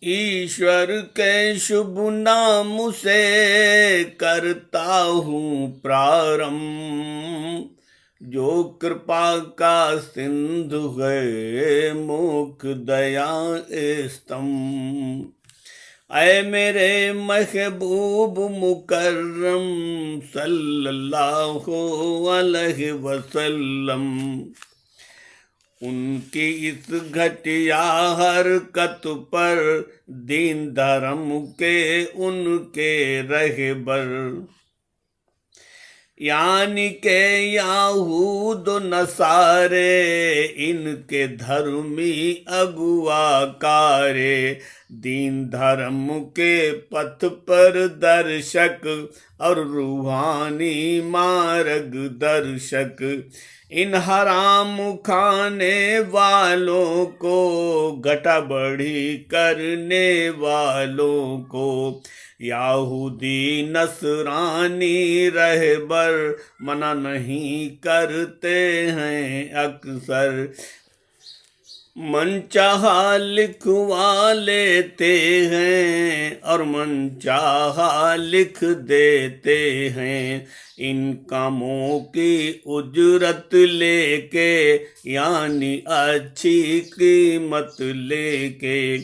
ईश्वर के शुभ नाम से करता हूँ प्रारंभ, जो कृपा का सिंधु है मुख दया स्तंभ। ऐ मेरे महबूब मुकर्रम सल्लल्लाहु अलैहि वसल्लम, उनकी इस घटिया हरकत पर दीन धर्म के उनके रहबर, यानी के याहूद नसारे इनके धर्मी अगुआ कारे, दीन धर्म के पथ पर दर्शक और रूहानी मार्ग दर्शक, इन हराम खाने वालों को घटा बढ़ी करने वालों को, याहूदी नसरानी रहबर मना नहीं करते हैं अक्सर, मनचाहा लिखवा लेते हैं और मनचाहा लिख देते हैं, इन कामों की उजरत लेके यानी अच्छी कीमत लेके,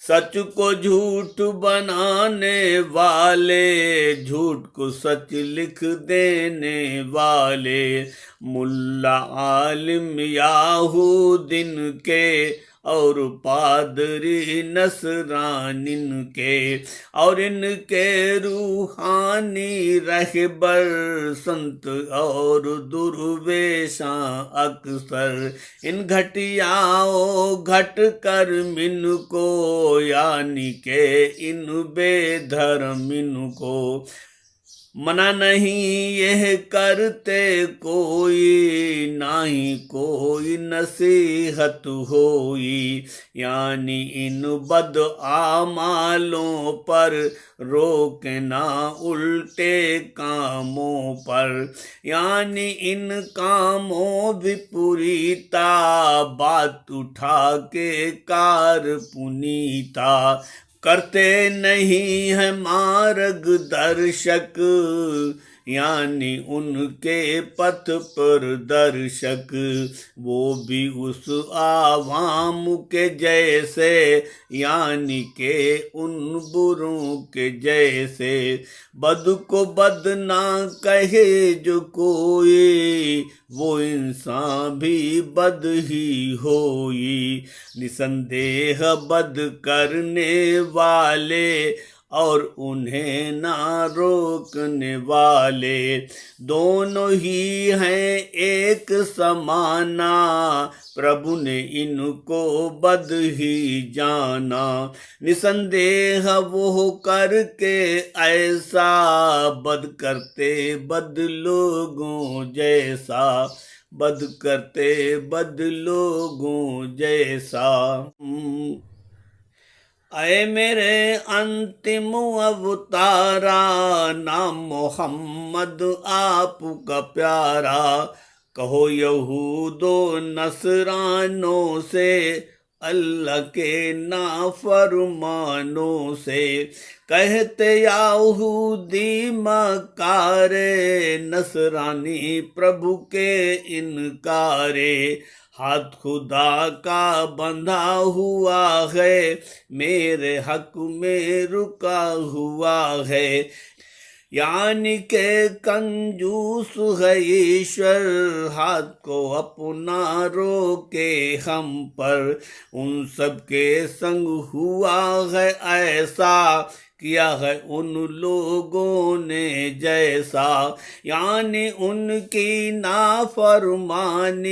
सच को झूठ बनाने वाले झूठ को सच लिख देने वाले, मुल्ला आलिम याहूदिन के और पादरी नसरानिन के, और इनके रूहानी रहबर संत और दुर्वेशा अक्सर, इन घटियाओं घट कर मिन को यानी के इन बेधर्मिन को, मना नहीं यह करते कोई नाही कोई नसीहत होई, यानी इन बद आमालों पर रोकना उल्टे कामों पर, यानी इन कामों विपरीता बात उठा के कार पुनीता, करते नहीं है मार्ग दर्शक यानी उनके पथ पर दर्शक, वो भी उस आवाम के जैसे यानी के उन बुरों के जैसे, बद को बद ना कहे जो कोई वो इंसान भी बद ही होई, निसंदेह बद करने वाले और उन्हें ना रोकने वाले, दोनों ही हैं एक समाना, प्रभु ने इनको बद ही जाना, निसंदेह वो करके ऐसा बद करते बद लोगों जैसा, बद करते बद लोगों जैसा। ऐ मेरे अंतिम अवतारा नाम मोहम्मद आपका प्यारा, कहो यहूदो नसरानों से अल्लाह के नाफरमानों से, कहते यहूदी मकारे नसरानी प्रभु के इनकारे, हाथ खुदा का बंधा हुआ है मेरे हक में रुका हुआ है, यानी के कंजूस है ईश्वर हाथ को अपना रोके हम पर, उन सब के संग हुआ है ऐसा किया है उन लोगों ने जैसा, यानी उनकी नाफरमानी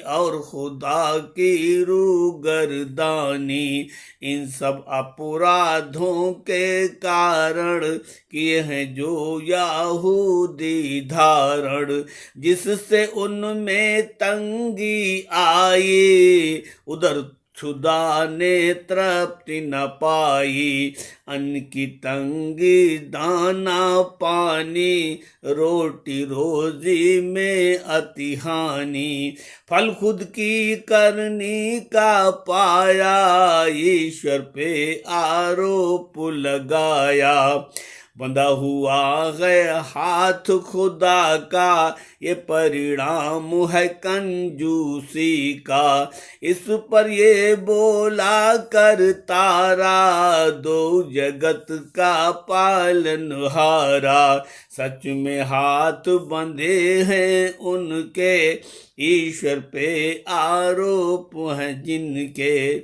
और खुदा की रूगरदानी, इन सब अपराधों के कारण किए हैं जो यहूदी धारण, जिससे उनमें तंगी आई उधर क्षुधा ने तृप्ति न पाई, अन्न की तंगी दाना पानी, रोटी रोजी में अति हानि। फल खुद की करनी का पाया, ईश्वर पे आरोप लगाया। बंधा हुआ है हाथ खुदा का, ये परिणाम है कंजूसी का। इस पर ये बोला करता रहा, दो जगत का पालनहारा। सच में हाथ बंधे हैं उनके, ईश्वर पे आरोप हैं जिनके।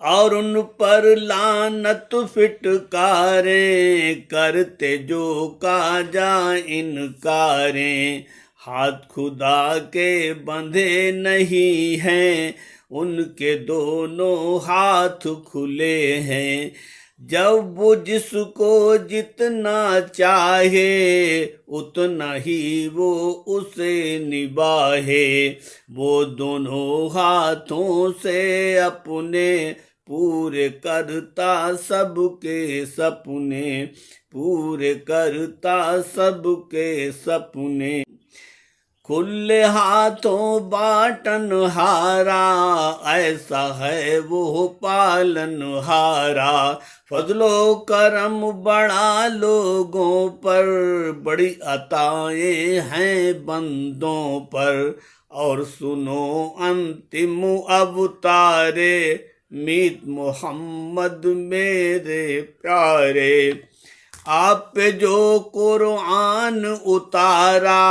और उन पर लानत फिटकारें, करते जो काजा इनकारें। हाथ खुदा के बंधे नहीं हैं, उनके दोनों हाथ खुले हैं। जब वो जिसको जितना चाहे, उतना ही वो उसे निभाहे। वो दोनों हाथों से अपने पूरे करता सबके सपने, पूरे करता सबके सपने। खुले हाथों बाटन हारा, ऐसा है वो पालन हारा। फजलो करम बड़ा लोगों पर, बड़ी अताएं हैं बंदों पर। और सुनो अंतिम अवतारे, मीत मोहम्मद मेरे प्यारे। आप पे जो कुरान उतारा,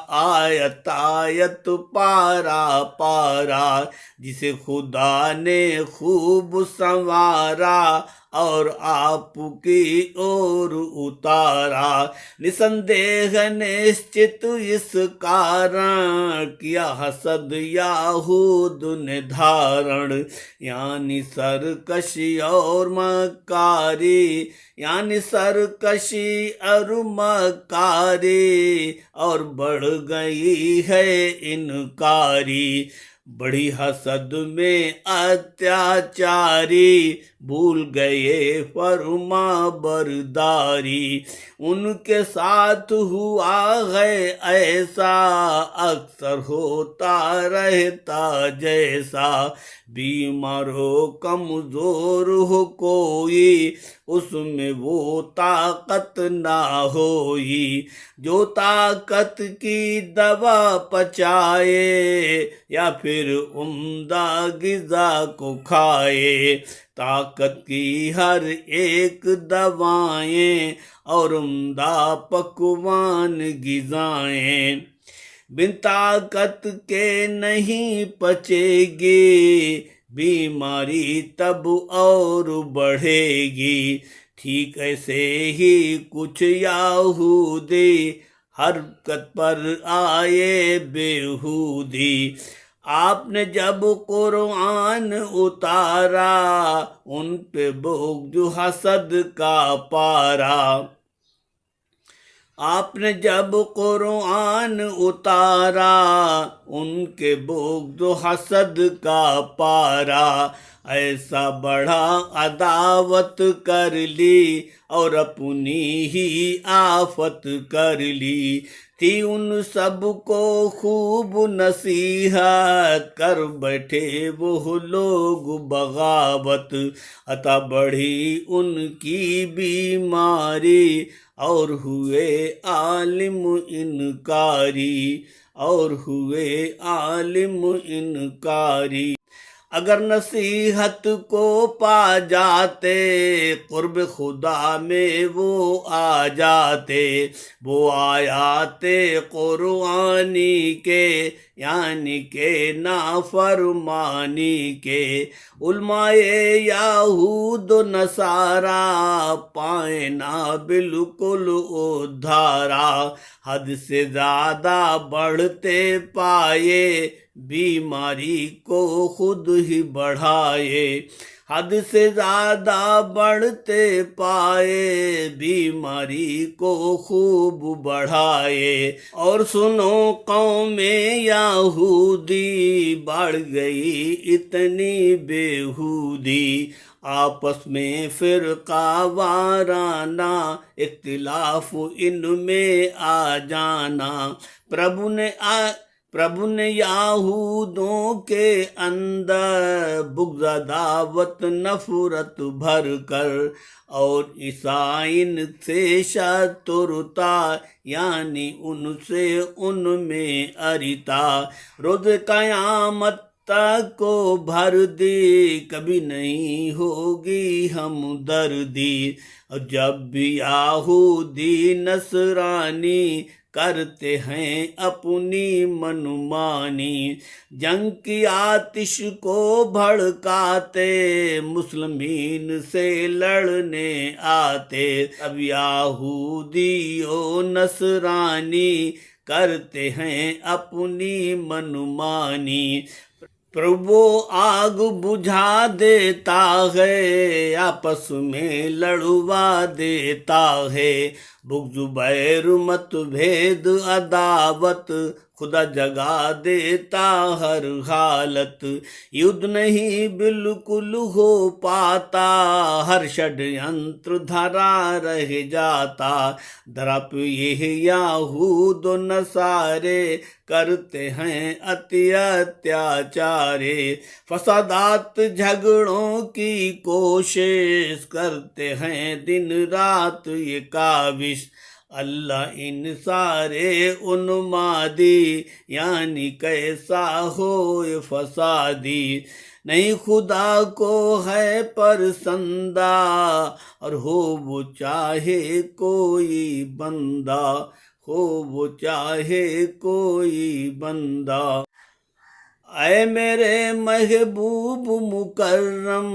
आयत आयत पारा पारा। जिसे खुदा ने खूब संवारा, और आपकी ओर उतारा। निसंदेह निश्चित इस कारण, किया हसद याहूद ने धारण। यानी सरकशी और मकारी, यानी सरकशी और मकारी। और बढ़ गई है इनकारी, बड़ी हसद में अत्याचारी। भूल गए फरमा बरदारी, उनके साथ हुआ है ऐसा। अक्सर होता रहता जैसा, बीमार हो कमजोर हो कोई, उसमें वो ताकत ना होई। जो ताकत की दवा पचाए, या फिर उम्दा गिजा को खाए। ताकत की हर एक दवाएं, और उम्दा पकवान गिजाएं। बिन ताकत के नहीं पचेगी, बीमारी तब और बढ़ेगी। ठीक ऐसे ही कुछ यहूदी, हरकत पर आए बेहूदी। आपने जब कुरान उतारा, उन पे बोझ हसद का पारा। आपने जब कुरान उतारा, उनके बोझ हसद का पारा। ऐसा बड़ा अदावत कर ली, और अपनी ही आफत कर ली। थी उन सब को खूब नसीहत, कर बैठे वो लोग बगावत। अतः बढ़ी उनकी बीमारी, और हुए आलिम इनकारी, और हुए आलिम इनकारी। अगर नसीहत को पा जाते, कुर्ब खुदा में वो आ जाते। वो आयाते कुरानी के, यानी के नाफरमानी के। उलमाए याहूद नसारा, पाए ना बिल्कुल उद्धारा। हद से ज्यादा बढ़ते पाए, बीमारी को खुद ही बढ़ाए। हद से ज्यादा बढ़ते पाए, बीमारी को खूब बढ़ाए। और सुनो कौमे यहूदी, बढ़ गई इतनी बेहूदी, आपस में फिरका वाराना, इख्तिलाफ इनमें आ जाना। प्रभु ने यहूदों के अंदर बुग़्ज़ अदावत नफरत भर कर, और ईसाइन से शत्रुता, यानी उनसे उनमें अरिता। रोज़ क़यामत तक को भर दी, कभी नहीं होगी हमदर्दी। और जब भी यहूदी नसरानी करते हैं अपनी मनमानी, जंग की आतिश को भड़काते, मुस्लिमीन से लड़ने आते। अब यहूदी ओ नसरानी करते हैं अपनी मनमानी। प्रभु आग बुझा देता है, आपस में लड़वा देता है। बुग़्ज़ बैर मतभेद अदावत, खुदा जगा देता हर हालत। युद्ध नहीं बिल्कुल हो पाता, हर षड्यंत्र धरा रह जाता। धरप ये यहूद नसारे करते हैं अति अत्याचारे। फसादात झगड़ों की कोशिश करते हैं दिन रात ये काविश। अल्लाह इन सारे उन्मादी, यानी कैसा हो फसादी। नहीं खुदा को है परसंदा, और हो वो चाहे कोई बंदा, हो वो चाहे कोई बंदा। ऐ मेरे महबूब मुकर्रम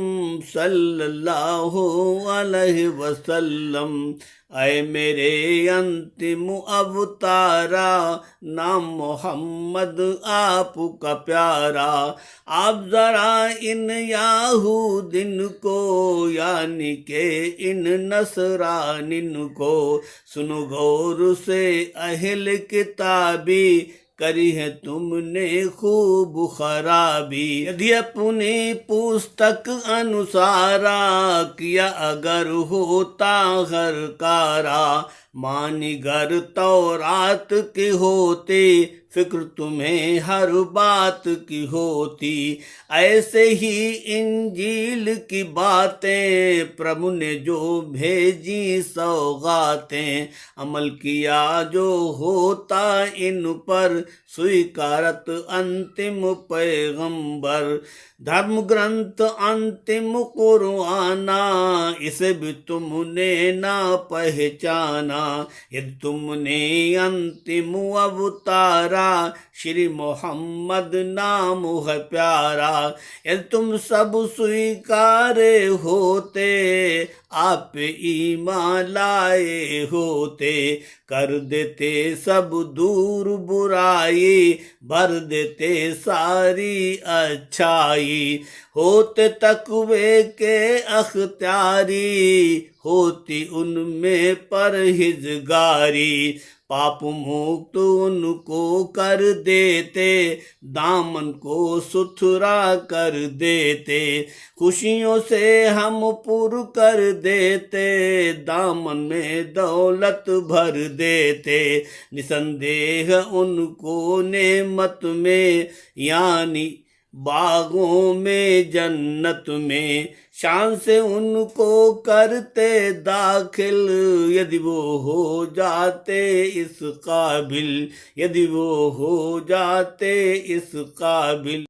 सल्लल्लाहु अलैहि वसल्लम, ऐ मेरे अंतिम अवतारा, नाम मोहम्मद आपका प्यारा। आप जरा इन यहूदिन को, यानी के इन नसरानिन को, सुनो गौर से अहल किताबी, करी है तुमने खूब खराबी। यदि अपनी पुस्तक अनुसारा, किया अगर होता हर कारा, मानी घर तौरात की होती, फिक्र तुम्हें हर बात की होती। ऐसे ही इंजील की बातें, प्रभु ने जो भेजी सौगातें, अमल किया जो होता इन पर, स्वीकारत अंतिम पैगंबर। धर्म ग्रंथ अंतिम कुरआना, इसे भी तुमने ना पहचाना। यदि तुमने अंतिम अवतारा, श्री मोहम्मद नाम है प्यारा। यदि तुम सब स्वीकारे होते, आप ईमान लाए होते, कर देते सब दूर बुराई, भर देते सारी अच्छाई। होते तकवे के अख्तियारी, होती उनमें परहिजगारी। पाप मुक्त उनको कर देते, दामन को सुथरा कर देते। खुशियों से हम पुर कर देते, दामन में दौलत भर देते। निसंदेह उनको नेमत में, यानी बागों में जन्नत में, शान से उनको करते दाखिल, यदि वो हो जाते इस काबिल, यदि वो हो जाते इस काबिल।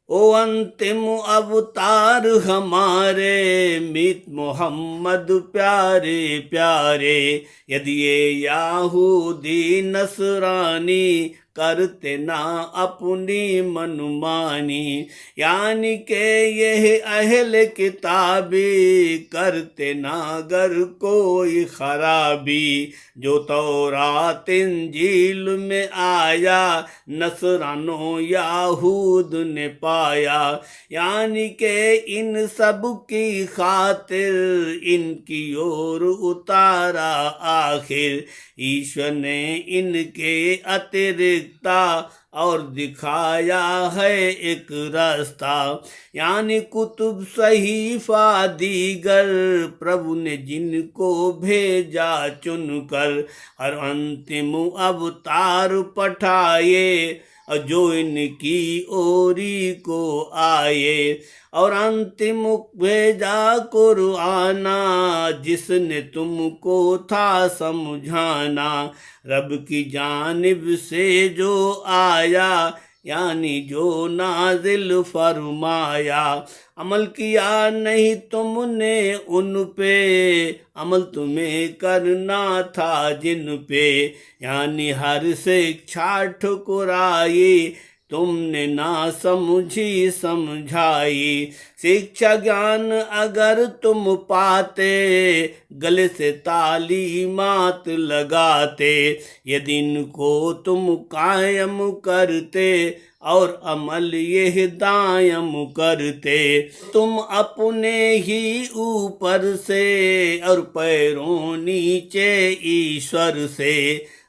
ओ अंतिम अवतार हमारे, मीत मोहम्मद प्यारे प्यारे। यदि ये यहूदी नसरानी करते ना अपनी मनमानी। यानी के यह अहले किताबी करते ना गर कोई खराबी। जो तौरात इंजील में आया नसरानो याहूद ने पाया। यानी के इन सब की खातिर इनकी ओर उतारा आखिर ईश्वर ने इनके अतिरिक्ता और दिखाया है एक रास्ता। यानी कुतुब सहीफा दीगर प्रभु ने जिनको भेजा चुनकर और अंतिम अवतार पठाए जो इनकी ओरी को आए। और अंतिम भेजा कुराना जिसने तुमको था समझाना। रब की जानिब से जो आया यानी जो नाजिल फरमाया। अमल किया नहीं तुमने उन पे अमल तुम्हें करना था जिन पे। यानी हर शिक्षा ठुकराई तुमने ना समझी समझाई। शिक्षा ज्ञान अगर तुम पाते गले से तालीमात लगाते। ये दिन को तुम कायम करते और अमल ये दायम करते। तुम अपने ही ऊपर से और पैरों नीचे ईश्वर से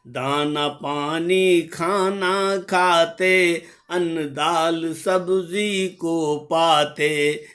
दाना पानी खाना खाते। अन्न दाल सब्जी को पाते।